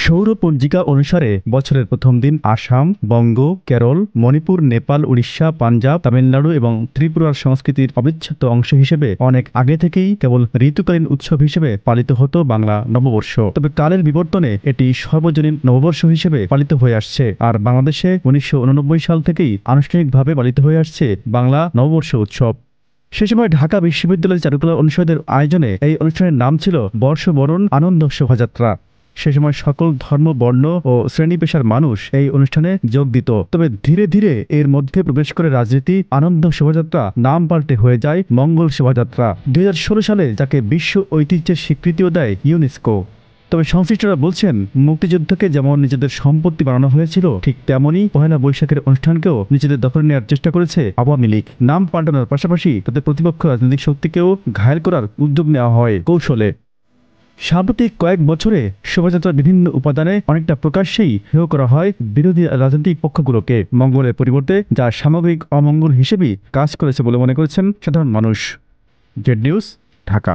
সৌর পঞ্জিকা অনুসারে বছরের প্রথম দিন আসাম, বঙ্গ, কেরল, মণিপুর, নেপাল, উড়িষ্যা, পাঞ্জাব, তামিলনাড়ু এবং ত্রিপুরার সংস্কৃতির অবিচ্ছেদ্য অংশ হিসেবে অনেক আগে থেকেই কেবল ঋতুকালীন উৎসব হিসেবে পালিত হতো বাংলা নববর্ষ। তবে কালের বিবর্তনে এটি সর্বজনীন নববর্ষ হিসেবে পালিত হয়ে আসছে। আর বাংলাদেশে ১৯৮৯ সাল থেকেই আনুষ্ঠানিকভাবে পালিত হয়ে আসছে বাংলা নববর্ষ উৎসব। সে সময় ঢাকা বিশ্ববিদ্যালয়ের চারুকলা অনুষদের আয়োজনে এই অনুষ্ঠানের নাম ছিল বর্ষবরণ আনন্দ শোভাযাত্রা। সে সময় সকল ধর্ম, বর্ণ ও শ্রেণী পেশার মানুষ এই অনুষ্ঠানে যোগ দিত। তবে ধীরে ধীরে এর মধ্যে প্রবেশ করে রাজনীতি। আনন্দ শোভাযাত্রা নাম পাল্টে হয়ে যায় মঙ্গল শোভাযাত্রা। ২০১৬ সালে যাকে বিশ্ব ঐতিহ্যের স্বীকৃতিও দেয় ইউনেস্কো। তবে সংশ্লিষ্টরা বলছেন, মুক্তিযুদ্ধকে যেমন নিজেদের সম্পত্তি বানানো হয়েছিল, ঠিক তেমনই পহেলা বৈশাখের অনুষ্ঠানকেও নিজেদের দখলে নেওয়ার চেষ্টা করেছে আওয়ামী লীগ। নাম পাল্টানোর পাশাপাশি তাদের প্রতিপক্ষ রাজনৈতিক শক্তিকেও ঘায়েল করার উদ্যোগ নেওয়া হয় কৌশলে। সাম্প্রতিক কয়েক বছরে শোভাযাত্রার বিভিন্ন উপাদানে অনেকটা প্রকাশ্যেই হেয় করা হয় বিরোধী রাজনৈতিক পক্ষগুলোকে, মঙ্গলের পরিবর্তে যা সামগ্রিক অমঙ্গল হিসেবেই কাজ করেছে বলে মনে করেছেন সাধারণ মানুষ। Z news, Dhaka.